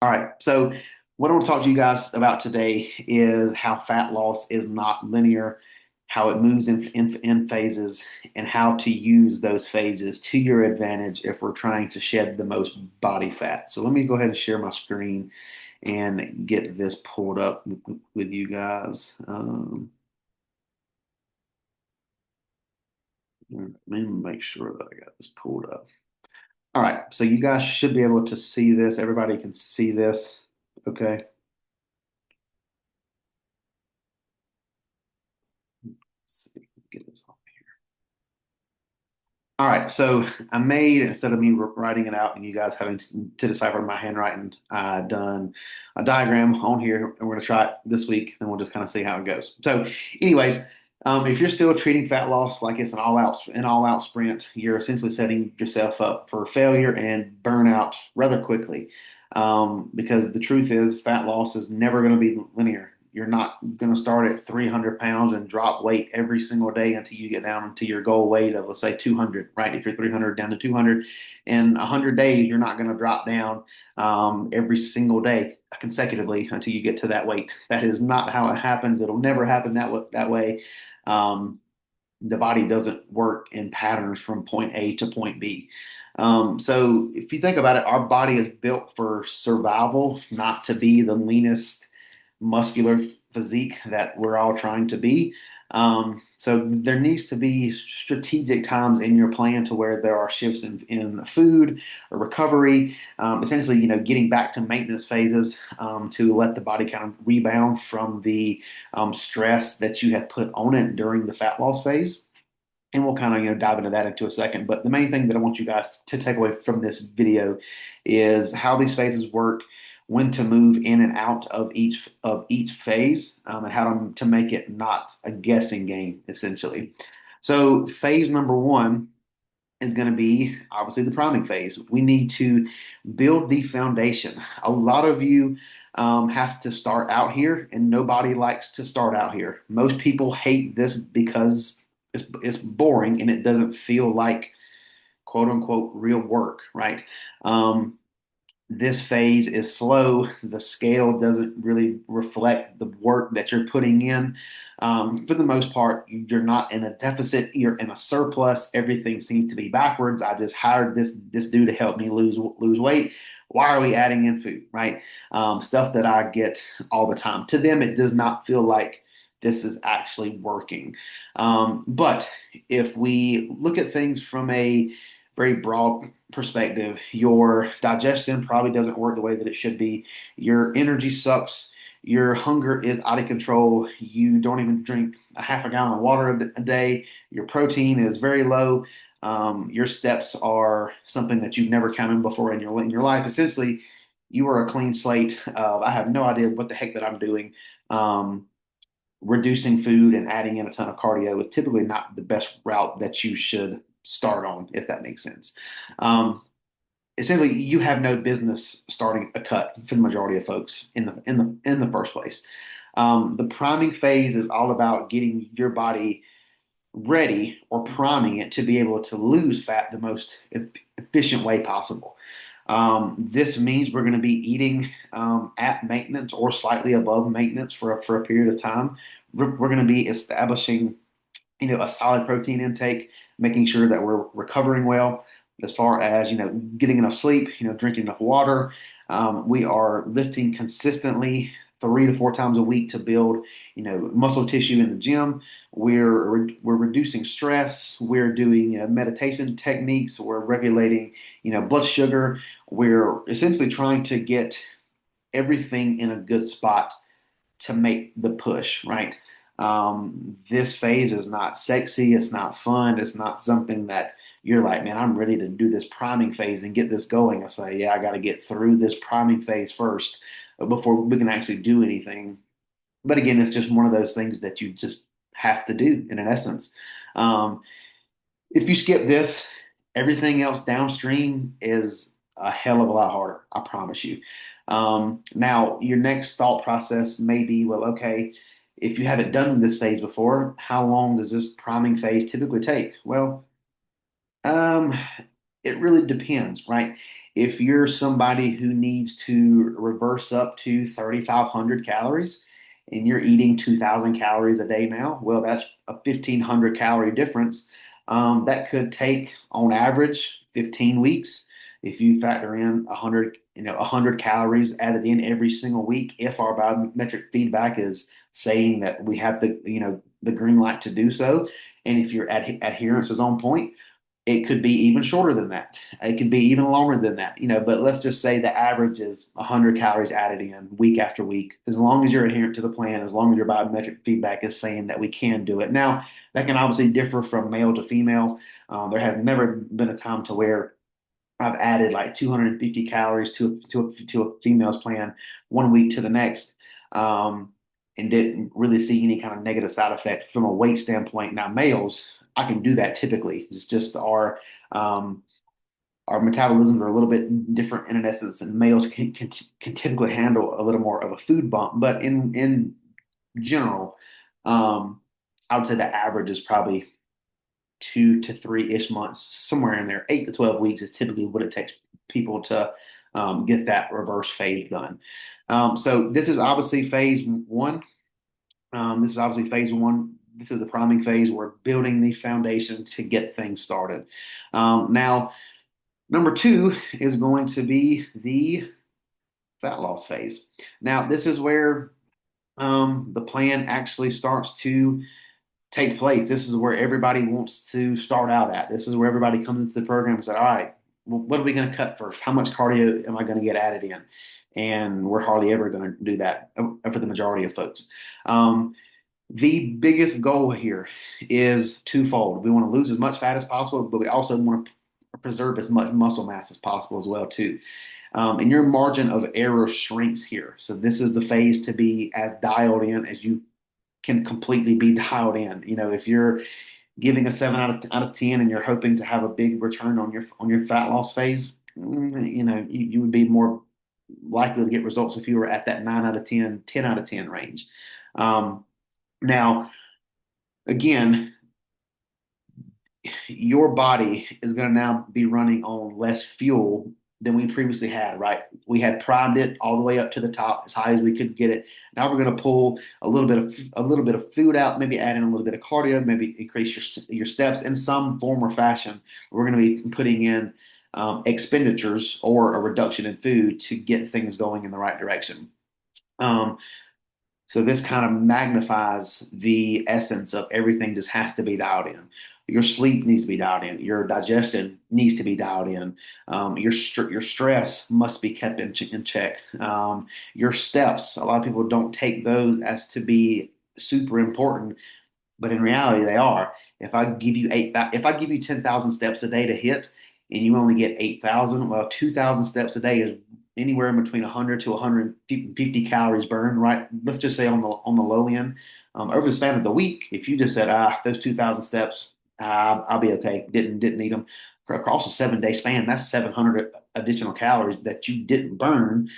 All right. So, what I want to talk to you guys about today is how fat loss is not linear, how it moves in phases, and how to use those phases to your advantage if we're trying to shed the most body fat. So, let me go ahead and share my screen and get this pulled up with you guys. Let me make sure that I got this pulled up. All right. So, you guys should be able to see this. Everybody can see this. Okay. Let's see. Get this off. All right, so I made, instead of me writing it out and you guys having to decipher my handwriting, I done a diagram on here, and we're gonna try it this week, and we'll just kind of see how it goes. So, anyways, if you're still treating fat loss like it's an all out sprint, you're essentially setting yourself up for failure and burnout rather quickly. Because the truth is, fat loss is never going to be linear. You're not going to start at 300 pounds and drop weight every single day until you get down to your goal weight of, let's say, 200, right? If you're 300 down to 200 in 100 days, you're not going to drop down every single day consecutively until you get to that weight. That is not how it happens. It'll never happen that way. Um, the body doesn't work in patterns from point A to point B. So if you think about it, our body is built for survival, not to be the leanest muscular physique that we're all trying to be. So there needs to be strategic times in your plan to where there are shifts in food or recovery, essentially, getting back to maintenance phases to let the body kind of rebound from the stress that you had put on it during the fat loss phase. And we'll kind of dive into that into a second. But the main thing that I want you guys to take away from this video is how these phases work, when to move in and out of each phase, and how to make it not a guessing game, essentially. So phase number one is going to be obviously the priming phase. We need to build the foundation. A lot of you have to start out here, and nobody likes to start out here. Most people hate this because it's boring and it doesn't feel like quote unquote real work, right? Um, this phase is slow. The scale doesn't really reflect the work that you're putting in. For the most part, you're not in a deficit. You're in a surplus. Everything seems to be backwards. I just hired this dude to help me lose weight. Why are we adding in food, right? Stuff that I get all the time. To them, it does not feel like this is actually working. But if we look at things from a very broad perspective, your digestion probably doesn't work the way that it should be. Your energy sucks. Your hunger is out of control. You don't even drink a half a gallon of water a day. Your protein is very low. Your steps are something that you've never counted before in your life. Essentially, you are a clean slate. I have no idea what the heck that I'm doing. Um, Reducing food and adding in a ton of cardio is typically not the best route that you should start on, if that makes sense. Um, Essentially, you have no business starting a cut for the majority of folks in the first place. The priming phase is all about getting your body ready or priming it to be able to lose fat the most efficient way possible. This means we're going to be eating at maintenance or slightly above maintenance for a period of time. We're going to be establishing, a solid protein intake, making sure that we're recovering well as far as, getting enough sleep, drinking enough water. We are lifting consistently 3 to 4 times a week to build, muscle tissue in the gym. We're reducing stress. We're doing meditation techniques. We're regulating, blood sugar. We're essentially trying to get everything in a good spot to make the push, right? This phase is not sexy. It's not fun. It's not something that you're like, man, I'm ready to do this priming phase and get this going. I say, yeah, I got to get through this priming phase first before we can actually do anything. But again, it's just one of those things that you just have to do in an essence. Um, if you skip this, everything else downstream is a hell of a lot harder. I promise you. Now, your next thought process may be, well, okay, if you haven't done this phase before, how long does this priming phase typically take? Well, um, it really depends, right? If you're somebody who needs to reverse up to 3,500 calories and you're eating 2,000 calories a day now, well, that's a 1,500 calorie difference. That could take, on average, 15 weeks. If you factor in 100, 100 calories added in every single week, if our biometric feedback is saying that we have the green light to do so, and if your adherence is on point, it could be even shorter than that. It could be even longer than that, but let's just say the average is 100 calories added in week after week. As long as you're adherent to the plan, as long as your biometric feedback is saying that we can do it. Now, that can obviously differ from male to female. There has never been a time to where I've added like 250 calories to a female's plan one week to the next, and didn't really see any kind of negative side effect from a weight standpoint. Now, males, I can do that typically. It's just um, our metabolisms are a little bit different in essence, and males can typically handle a little more of a food bump. But in general, um, I would say the average is probably 2 to 3-ish months, somewhere in there. 8 to 12 weeks is typically what it takes people to get that reverse phase done. So this is obviously phase one. This is obviously phase one. This is the priming phase. We're building the foundation to get things started. Now, number two is going to be the fat loss phase. Now, this is where the plan actually starts to take place. This is where everybody wants to start out at. This is where everybody comes into the program and says, all right, well, what are we going to cut first? How much cardio am I going to get added in? And we're hardly ever going to do that for the majority of folks. The biggest goal here is twofold. We want to lose as much fat as possible, but we also want to preserve as much muscle mass as possible as well too. And your margin of error shrinks here. So this is the phase to be as dialed in as you can completely be dialed in. If you're giving a 7 out of 10 and you're hoping to have a big return on your fat loss phase, you would be more likely to get results if you were at that 9 out of 10, 10 out of 10 range. Now, again, your body is going to now be running on less fuel than we previously had, right? We had primed it all the way up to the top as high as we could get it. Now we're going to pull a little bit of food out, maybe add in a little bit of cardio, maybe increase your steps in some form or fashion. We're going to be putting in expenditures or a reduction in food to get things going in the right direction. Um, so this kind of magnifies the essence of everything just has to be dialed in. Your sleep needs to be dialed in. Your digestion needs to be dialed in. Your stress must be kept in check. Your steps, a lot of people don't take those as to be super important, but in reality, they are. If I give you 10,000 steps a day to hit, and you only get 8,000, well, 2,000 steps a day is anywhere in between 100 to 150 calories burned, right? Let's just say on the low end. Over the span of the week, if you just said, those 2,000 steps, I'll be okay. Didn't need them. Across a 7 day span, that's 700 additional calories that you didn't burn,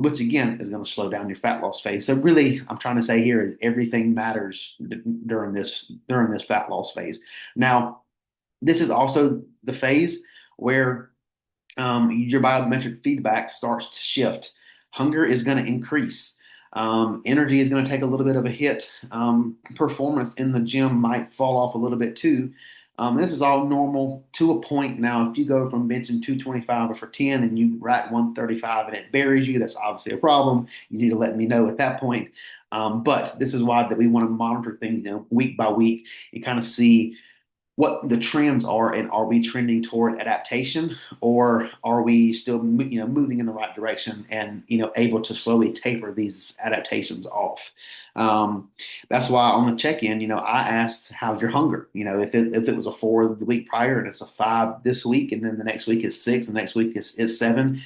which again is going to slow down your fat loss phase. So really, I'm trying to say here is everything matters during this fat loss phase. Now, this is also the phase where your biometric feedback starts to shift. Hunger is going to increase. Energy is going to take a little bit of a hit. Performance in the gym might fall off a little bit too. This is all normal to a point. Now, if you go from benching 225 or for 10 and you rack 135 and it buries you, that's obviously a problem. You need to let me know at that point. But this is why that we want to monitor things, week by week and kind of see what the trends are, and are we trending toward adaptation, or are we still moving in the right direction and able to slowly taper these adaptations off. That's why on the check-in, I asked how's your hunger. If it was a 4 the week prior and it's a 5 this week, and then the next week is 6, the next week is 7,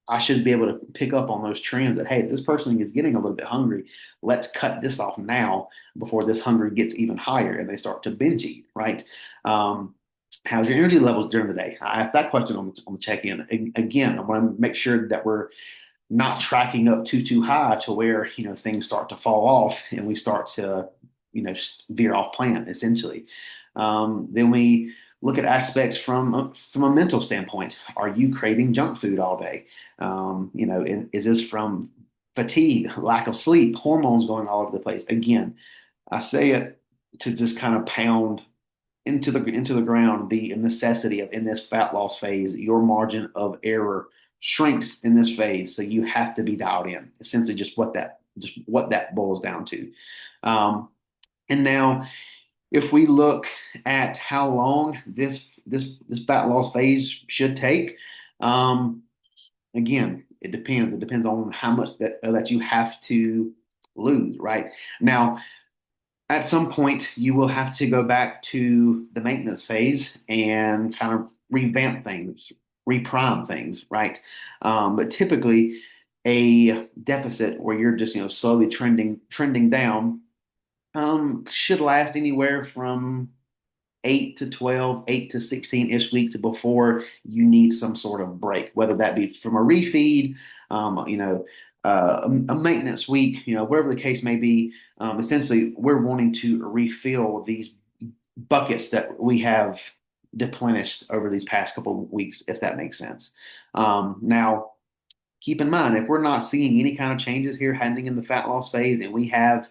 I should be able to pick up on those trends that, hey, this person is getting a little bit hungry. Let's cut this off now before this hunger gets even higher and they start to binge eat, right? Um, how's your energy levels during the day? I asked that question on the check-in. Again, I want to make sure that we're not tracking up too high to where, things start to fall off and we start to, veer off plan essentially. Then we look at aspects from a mental standpoint. Are you craving junk food all day? Is this from fatigue, lack of sleep, hormones going all over the place? Again, I say it to just kind of pound into the ground the necessity of in this fat loss phase, your margin of error shrinks in this phase, so you have to be dialed in. Essentially, just what that boils down to. And now, if we look at how long this fat loss phase should take, um, again, it depends. It depends on how much that you have to lose, right? Now, at some point, you will have to go back to the maintenance phase and kind of revamp things, reprime things, right? But typically, a deficit where you're just slowly trending down should last anywhere from 8 to 12, 8 to 16-ish weeks before you need some sort of break, whether that be from a refeed, a maintenance week, whatever the case may be. Essentially, we're wanting to refill these buckets that we have deplenished over these past couple of weeks, if that makes sense. Now, keep in mind, if we're not seeing any kind of changes here happening in the fat loss phase, and we have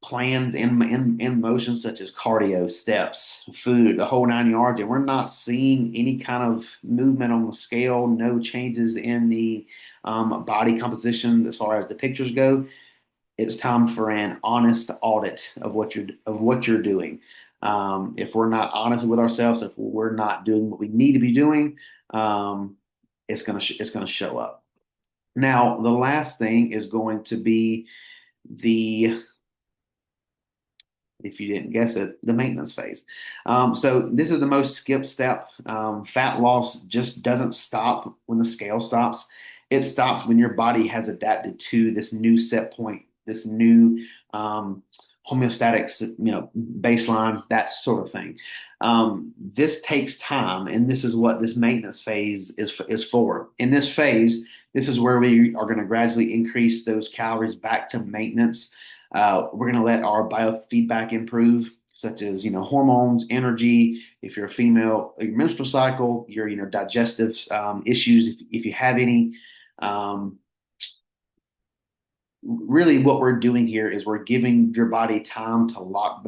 plans in motion such as cardio, steps, food, the whole 9 yards, and we're not seeing any kind of movement on the scale, no changes in the body composition as far as the pictures go, it's time for an honest audit of what you're doing. If we're not honest with ourselves, if we're not doing what we need to be doing, it's gonna show up. Now, the last thing is going to be the if you didn't guess it, the maintenance phase. So this is the most skipped step. Fat loss just doesn't stop when the scale stops. It stops when your body has adapted to this new set point, this new homeostatic, baseline, that sort of thing. This takes time, and this is what this maintenance phase is for. In this phase, this is where we are going to gradually increase those calories back to maintenance. We're going to let our biofeedback improve, such as hormones, energy. If you're a female, your menstrual cycle, your digestive issues, if you have any. Um, Really, what we're doing here is we're giving your body time to lock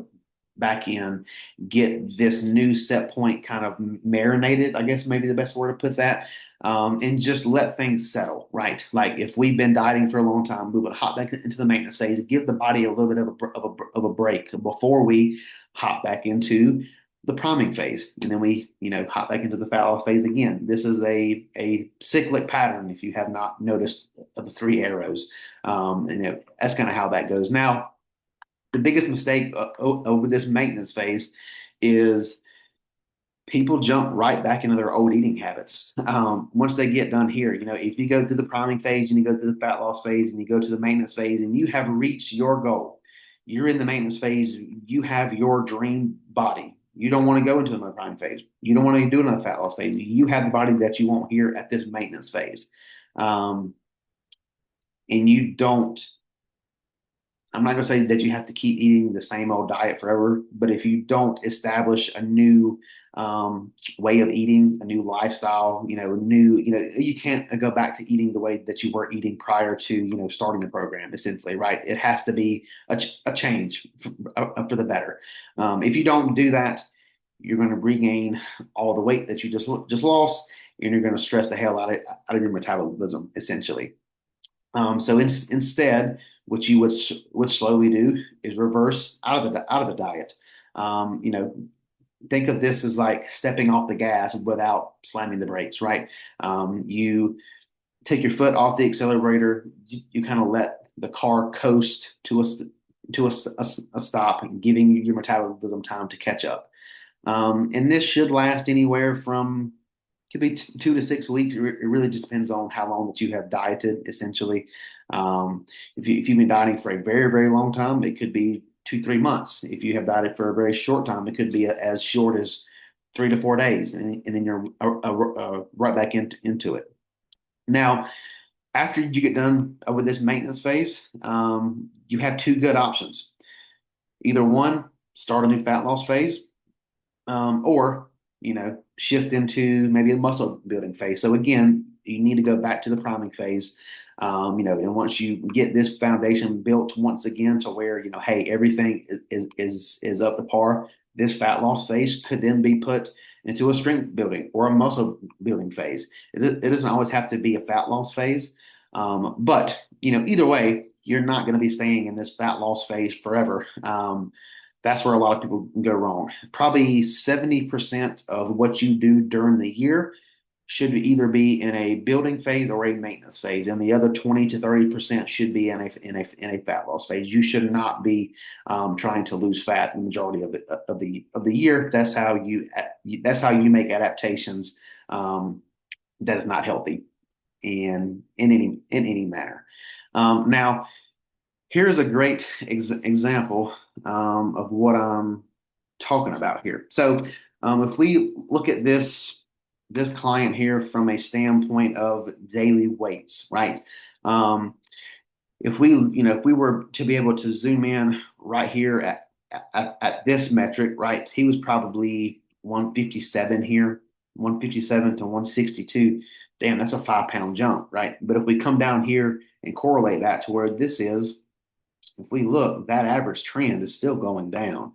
back in, get this new set point kind of marinated, I guess maybe the best word to put that, and just let things settle, right? Like if we've been dieting for a long time, we would hop back into the maintenance phase, give the body a little bit of a break before we hop back into the priming phase, and then we hop back into the fat loss phase again. This is a cyclic pattern. If you have not noticed the three arrows, and that's kind of how that goes. Now, the biggest mistake over this maintenance phase is people jump right back into their old eating habits. Once they get done here, if you go through the priming phase and you go through the fat loss phase and you go to the maintenance phase and you have reached your goal, you're in the maintenance phase, you have your dream body. You don't want to go into another prime phase. You don't want to do another fat loss phase. You have the body that you want here at this maintenance phase. Um, and you don't I'm not going to say that you have to keep eating the same old diet forever, but if you don't establish a new way of eating, a new lifestyle, you can't go back to eating the way that you were eating prior to, starting the program, essentially, right? It has to be a change for the better. If you don't do that, you're going to regain all the weight that you just lost, and you're going to stress the hell out of your metabolism, essentially. Instead, what you would slowly do is reverse out of the diet. Think of this as like stepping off the gas without slamming the brakes, right? You take your foot off the accelerator. You kind of let the car coast to a stop, giving your metabolism time to catch up. And this should last anywhere from could be 2 to 6 weeks. It really just depends on how long that you have dieted, essentially. If you've been dieting for a very, very long time, it could be 2, 3 months. If you have dieted for a very short time, it could be as short as 3 to 4 days, and then you're right back into it. Now, after you get done with this maintenance phase, you have two good options. Either one, start a new fat loss phase, or shift into maybe a muscle building phase. So again, you need to go back to the priming phase. And once you get this foundation built once again to where, hey, everything is up to par, this fat loss phase could then be put into a strength building or a muscle building phase. It doesn't always have to be a fat loss phase. But either way, you're not going to be staying in this fat loss phase forever. That's where a lot of people go wrong. Probably 70% of what you do during the year should either be in a building phase or a maintenance phase, and the other 20 to 30% should be in a fat loss phase. You should not be trying to lose fat the majority of the year. That's how you make adaptations. That is not healthy in any manner. Now, here's a great example of what I'm talking about here. So, if we look at this client here from a standpoint of daily weights, right? Um, if we were to be able to zoom in right here at this metric, right? He was probably 157 here, 157 to 162. Damn, that's a 5 pound jump, right? But if we come down here and correlate that to where this is, if we look, that average trend is still going down.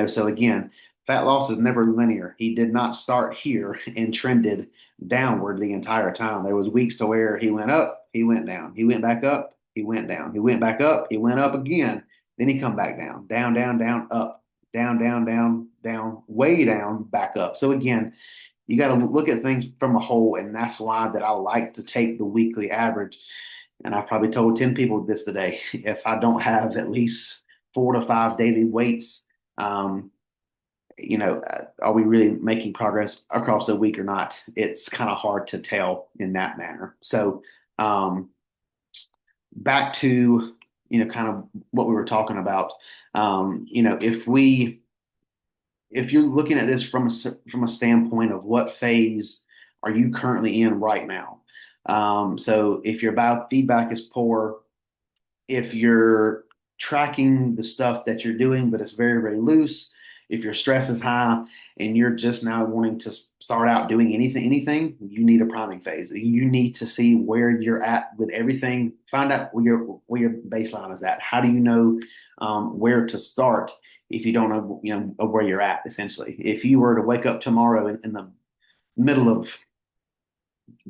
So again, fat loss is never linear. He did not start here and trended downward the entire time. There was weeks to where he went up, he went down, he went back up, he went down, he went back up, he went up again, then he come back down, down, down, down, up, down, down, down, down, way down, back up. So again, you got to look at things from a whole, and that's why that I like to take the weekly average. And I probably told 10 people this today. If I don't have at least 4 to 5 daily weights, um, are we really making progress across the week or not? It's kind of hard to tell in that manner. So, back to, kind of what we were talking about. If you're looking at this from a standpoint of what phase are you currently in right now? So if your biofeedback is poor, if you're tracking the stuff that you're doing, but it's very, very loose, if your stress is high and you're just now wanting to start out doing anything, you need a priming phase. You need to see where you're at with everything. Find out where your baseline is at. How do you know where to start if you don't know where you're at? Essentially, if you were to wake up tomorrow in the middle of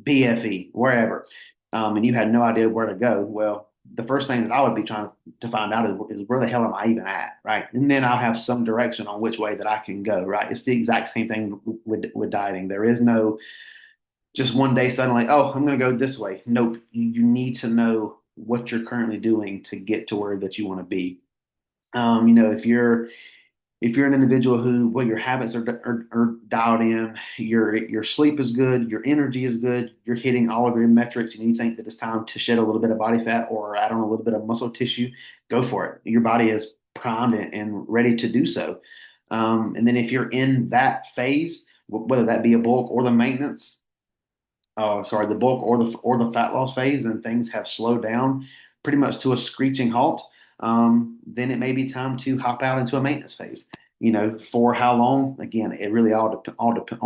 BFE, wherever, and you had no idea where to go, well, the first thing that I would be trying to find out is where the hell am I even at, right? And then I'll have some direction on which way that I can go, right? It's the exact same thing with dieting. There is no just one day suddenly, oh, I'm going to go this way. Nope. You need to know what you're currently doing to get to where that you want to be. If you're an individual who, well, your habits are dialed in, your sleep is good, your energy is good, you're hitting all of your metrics, and you think that it's time to shed a little bit of body fat or add on a little bit of muscle tissue, go for it. Your body is primed and ready to do so. And then if you're in that phase, whether that be a bulk or the maintenance, sorry, the bulk or the fat loss phase, and things have slowed down pretty much to a screeching halt, then it may be time to hop out into a maintenance phase. For how long? Again, it really all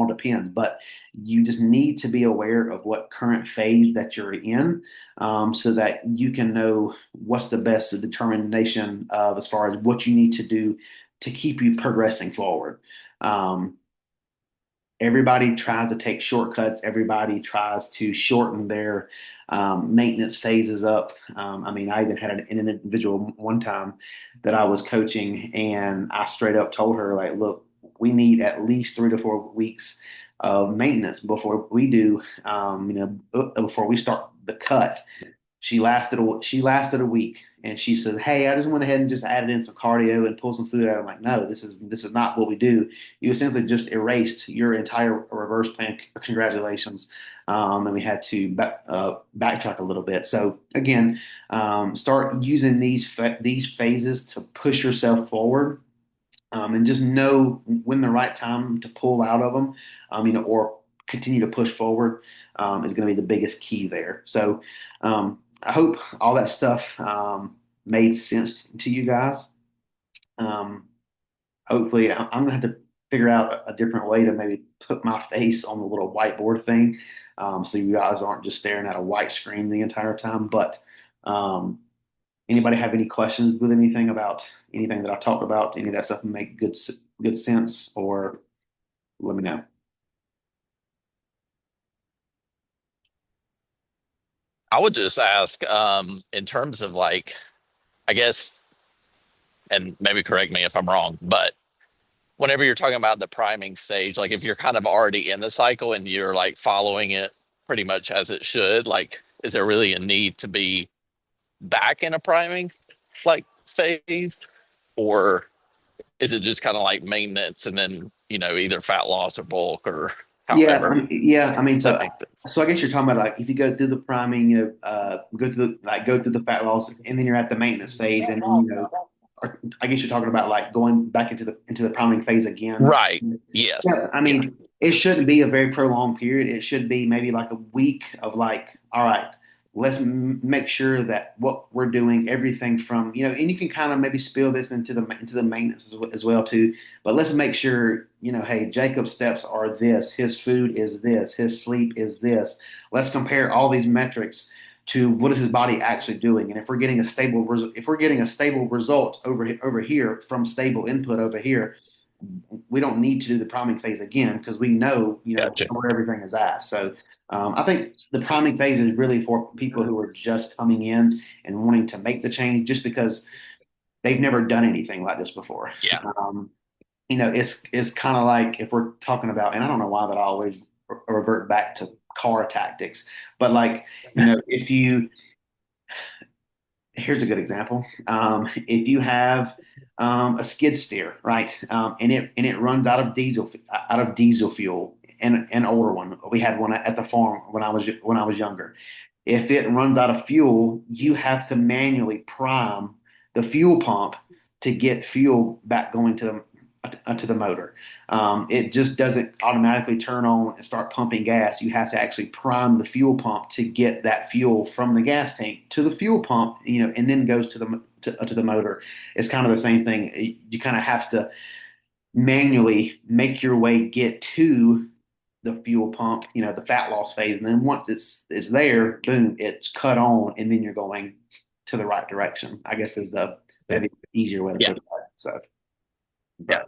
depends. But you just need to be aware of what current phase that you're in, so that you can know what's the best determination of as far as what you need to do to keep you progressing forward. Um, Everybody tries to take shortcuts. Everybody tries to shorten their maintenance phases up. I mean, I even had an individual one time that I was coaching, and I straight up told her, like, look, we need at least 3 to 4 weeks of maintenance before we do, before we start the cut. She lasted a week, and she said, "Hey, I just went ahead and just added in some cardio and pulled some food out." I'm like, "No, this is not what we do. You essentially just erased your entire reverse plan. Congratulations." And we had to backtrack a little bit. So again, start using these phases to push yourself forward, and just know when the right time to pull out of them, or continue to push forward, is going to be the biggest key there. So, I hope all that stuff made sense to you guys. Um, Hopefully, I'm going to have to figure out a different way to maybe put my face on the little whiteboard thing, so you guys aren't just staring at a white screen the entire time. But um, anybody have any questions with anything about anything that I talked about? Any of that stuff make good sense, or let me know. I would just ask, in terms of like, I guess, and maybe correct me if I'm wrong, but whenever you're talking about the priming stage, like if you're kind of already in the cycle and you're like following it pretty much as it should, like, is there really a need to be back in a priming like phase? Or is it just kind of like maintenance and then, either fat loss or bulk or however Yeah. I mean, that makes sense? so I guess you're talking about like if you go through the priming, go through the fat loss, and then you're at the maintenance phase, and then or I guess you're talking about like going back into the priming phase again. Right. Yes. Yeah, I Yeah. mean, it shouldn't be a very prolonged period. It should be maybe like a week of like, all right, let's make sure that what we're doing, everything from, and you can kind of maybe spill this into the maintenance as well too. But let's make sure, hey, Jacob's steps are this, his food is this, his sleep is this. Let's compare all these metrics to what is his body actually doing, and if we're getting a stable result over here from stable input over here, we don't need to do the priming phase again because we know, Gotcha. where everything is at. So I think the priming phase is really for people who are just coming in and wanting to make the change just because they've never done anything like this before. Yeah. Um, it's kind of like if we're talking about, and I don't know why that I always revert back to car tactics, but like, if you here's a good example. If you have a skid steer, right, and it runs out of diesel fuel, and an older one, we had one at the farm when I was younger. If it runs out of fuel, you have to manually prime the fuel pump to get fuel back going to the motor. It just doesn't automatically turn on and start pumping gas. You have to actually prime the fuel pump to get that fuel from the gas tank to the fuel pump, and then goes to the motor. It's kind of the same thing. You kind of have to manually make your way get to the fuel pump, the fat loss phase, and then once it's there, boom, it's cut on, and then you're going to the right direction. I guess is the Yeah. maybe easier way to Yeah. put it. So, Yeah. but